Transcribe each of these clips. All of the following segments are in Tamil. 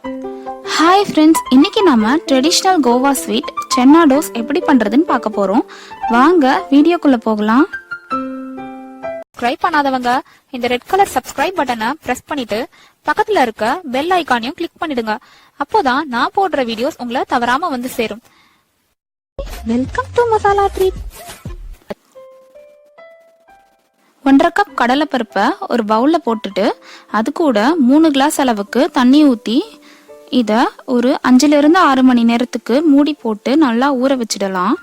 Hi friends, இன்னைக்கு நாம ட்ரெடிஷனல் கோவா ஸ்வீட் சென்னா டோஸ் எப்படி பண்றதுன்னு பார்க்க போறோம். வாங்க வீடியோக்குள்ள போகலாம். சப்ஸ்கிரைப் பண்ணாதவங்க இந்த ரெட் கலர் சப்ஸ்கிரைப் பட்டனை பிரஸ் பண்ணிட்டு பக்கத்துல இருக்க பெல் ஐகானையும் கிளிக் பண்ணிடுங்க. அப்போதான் நான் போடுற வீடியோஸ் உங்களை தவறாம வந்து சேரும். Welcome to masala treat. 1.5 cup கடலைப்பருப்பை ஒரு பவுல்ல போட்டுட்டு அது கூட 3 கிளாஸ் அளவுக்கு தண்ணி ஊத்தி இத ஒரு 5 to 6 மணி நேரத்துக்கு மூடி போட்டு நல்லா ஊற வச்சிடலாம்.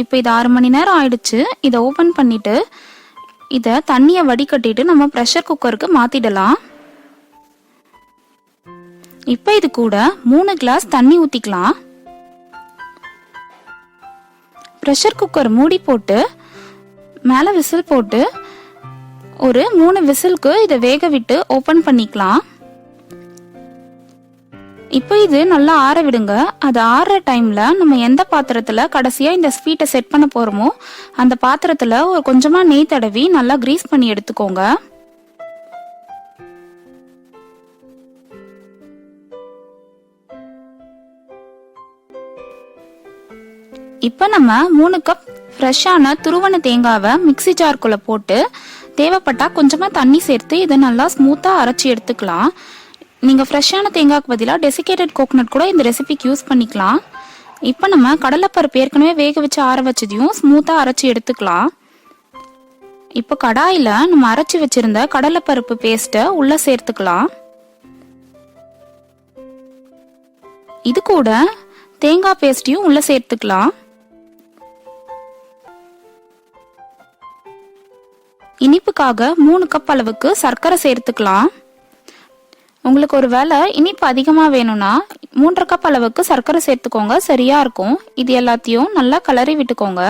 இப்போ இது 6 மணி நேரம் ஆயிடுச்சு. இத ஓபன் பண்ணிட்டு இத தண்ணியை வடிகட்டிட்டு நம்ம பிரஷர் குக்கருக்கு மாத்திடலாம். இப்போ இது கூட 3 கிளாஸ் தண்ணி ஊத்திக்கலாம். பிரஷர் குக்கர் மூடி போட்டு மேல விசில் போட்டு ஒரு 3 விசிலுக்கு இதை வேக விட்டு ஓபன் பண்ணிக்கலாம். இப்போ இது நல்லா ஆற விடுங்க. அது ஆறுற டைம்ல நம்ம எந்த பாத்திரத்துல கடைசியா இந்த ஸ்வீட்டை செட் பண்ண போறோமோ அந்த பாத்திரத்துல ஒரு கொஞ்சமா நெய் தடவி நல்லா கிரீஸ் பண்ணி எடுத்துக்கோங்க. இப்போ நம்ம 3 கப் ஃப்ரெஷ்ஷான துருவன தேங்காவை மிக்ஸி ஜார்க்குள்ள போட்டு தேவைப்பட்டா கொஞ்சமா தண்ணி சேர்த்து இதை நல்லா ஸ்மூத்தா அரைச்சி எடுத்துக்கலாம். நீங்க ஃப்ரெஷ்ஷான தேங்காய்க்கு பதிலாக டெசிகேட்டட் கோகனட் கூட இந்த ரெசிபிக்கு யூஸ் பண்ணிக்கலாம். இப்போ நம்ம கடலைப்பருப்பு ஏற்கனவே வேக வச்சு ஆற வச்சதையும் ஸ்மூத்தா அரைச்சி எடுத்துக்கலாம். இப்போ கடாயில நம்ம அரைச்சி வச்சிருந்த கடலைப்பருப்பு பேஸ்ட்டை உள்ள சேர்த்துக்கலாம். இது கூட தேங்காய் பேஸ்டையும் உள்ள சேர்த்துக்கலாம். இனிப்புக்காக 3 கப் அளவுக்கு சர்க்கரை சேர்த்துக்கலாம். உங்களுக்கு ஒரு வேளை இனிப்பு அதிகமா வேணும்னா 3.5 கப் அளவுக்கு சர்க்கரை சேர்த்துக்கோங்க, சரியா இருக்கும். இது எல்லாத்தையும் நல்லா கலரி விட்டுக்கோங்க.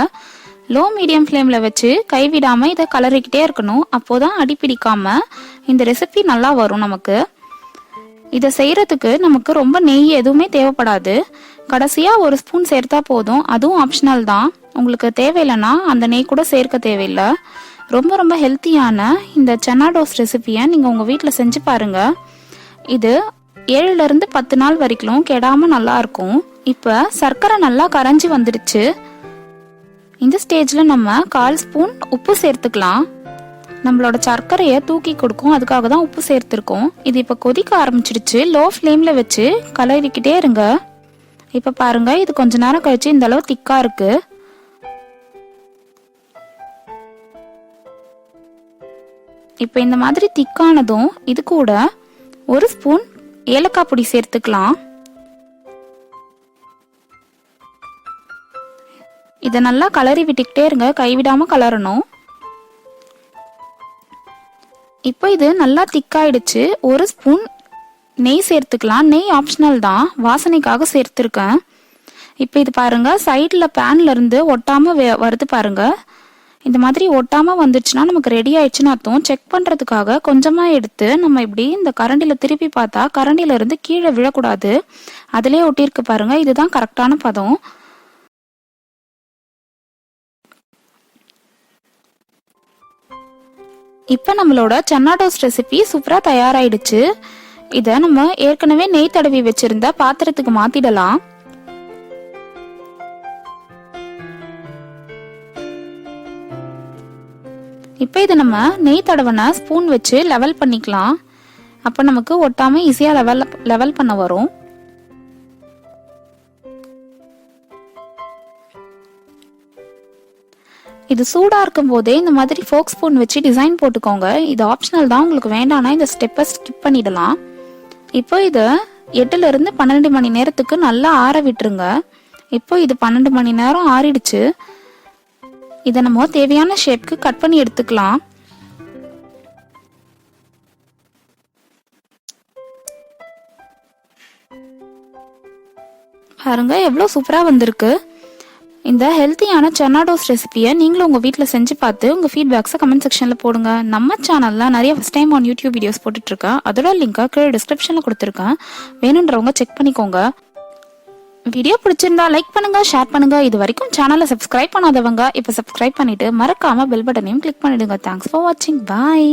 லோ மீடியம் ஃப்ளேம்ல வச்சு கைவிடாம இதை கலரிக்கிட்டே இருக்கணும். அப்போதான் அடி பிடிக்காம இந்த ரெசிபி நல்லா வரும். நமக்கு இதை செய்யறதுக்கு நமக்கு ரொம்ப நெய் எதுவுமே தேவைப்படாது. கடைசியா 1 ஸ்பூன் சேர்த்தா போதும். அதுவும் ஆப்ஷனல் தான். உங்களுக்கு தேவையில்லைன்னா அந்த நெய் கூட சேர்க்க தேவையில்லை. ரொம்ப ரொம்ப ஹெல்த்தியான இந்த சன்னா டோஸ் ரெசிபியை நீங்க உங்க வீட்டில் செஞ்சு பாருங்க. இது 7 to 10 நாள் வரைக்கும் கெடாம நல்லா இருக்கும். இப்ப சர்க்கரை நல்லா கரைஞ்சி வந்துடுச்சு. இந்த ஸ்டேஜ்ல நம்ம 1/4 ஸ்பூன் உப்பு சேர்த்துக்கலாம். நம்மளோட சர்க்கரையை தூக்கி கொடுக்கும், அதுக்காக தான் உப்பு சேர்த்திருக்கோம். இது இப்ப கொதிக்க ஆரம்பிச்சிடுச்சு. லோ ஃப்ளேம்ல வச்சு கலரிக்கிட்டே இருங்க. இப்ப பாருங்க, இது கொஞ்ச நேரம் கழிச்சு இந்த அளவு திக்கா இருக்கு. இப்ப இந்த மாதிரி திக்கானதும் இது கூட 1 ஸ்பூன் ஏலக்காய் பொடி சேர்த்துக்கலாம். இதை நல்லா கலரி விட்டுக்கிட்டே இருங்க, கைவிடாம கலரணும். இப்போ இது நல்லா திக்காயிடுச்சு. 1 ஸ்பூன் நெய் சேர்த்துக்கலாம். நெய் ஆப்ஷனல் தான், வாசனைக்காக சேர்த்துருக்கேன். இப்போ இது பாருங்க, சைட்ல பேன்ல இருந்து ஒட்டாம வருது பாருங்க. இந்த மாதிரி ஒட்டாம வந்துச்சுன்னா நமக்கு ரெடி ஆயிடுச்சுன்னு அர்த்தம். செக் பண்றதுக்காக கொஞ்சமா எடுத்து நம்ம இப்படி இந்த கரண்டில திருப்பி பார்த்தா கரண்டில இருந்து கீழே விழக்கூடாது. அதுலயே ஒட்டிருக்கு பாருங்க. இதுதான் கரெக்டான பதம். இப்ப நம்மளோட சன்னா டோஸ் ரெசிபி சூப்பரா தயாராயிடுச்சு. இத நம்ம ஏற்கனவே நெய் தடவி வச்சிருந்த பாத்திரத்துக்கு மாத்திடலாம். இப்போ இதை நம்ம நெய் தடவன ஸ்பூன் வச்சு லெவல் பண்ணிக்கலாம். அப்போ நமக்கு ஒட்டாம ஈஸியா லெவல் பண்ண வரும். இது சூடா இருக்கும் போதே இந்த மாதிரி ஃபோக் ஸ்பூன் வச்சு டிசைன் போட்டுக்கோங்க. இது ஆப்ஷனல் தான், உங்களுக்கு வேண்டாம்னா இந்த ஸ்டெப்பை ஸ்கிப் பண்ணிடலாம். இப்போ இதை 8 to 12 மணி நேரத்துக்கு நல்லா ஆற விட்டுருங்க. இப்போ இது 12 மணி நேரம் ஆறிடுச்சு. இதை நம்ம தேவையான ஷேப்க்கு கட் பண்ணி எடுத்துக்கலாம். பாருங்க எவ்வளவு சூப்பரா வந்திருக்கு. இந்த ஹெல்த்தியான சன்னா டோஸ் ரெசிபியை நீங்களும் உங்க வீட்டில் செஞ்சு பார்த்து உங்க ஃபீட்பேக்ஸை கமெண்ட் செக்ஷன்ல போடுங்க. நம்ம சேனல்ல நிறைய first time on YouTube videos போட்டுட்டு இருக்கேன். அதோட லிங்கை கீழே டிஸ்கிரிப்ஷன்ல கொடுத்துருக்கேன். வேணுன்றவங்க செக் பண்ணிக்கோங்க. வீடியோ பிடிச்சிருந்தா லைக் பண்ணுங்க, ஷேர் பண்ணுங்க. இது வரைக்கும் சேனலை சப்ஸ்கிரைப் பண்ணாதவங்க இப்ப சப்ஸ்கிரைப் பண்ணிட்டு மறக்காம பெல் பட்டனையும் கிளிக் பண்ணிடுங்க. தேங்க்ஸ் ஃபார் வாட்சிங். பாய்.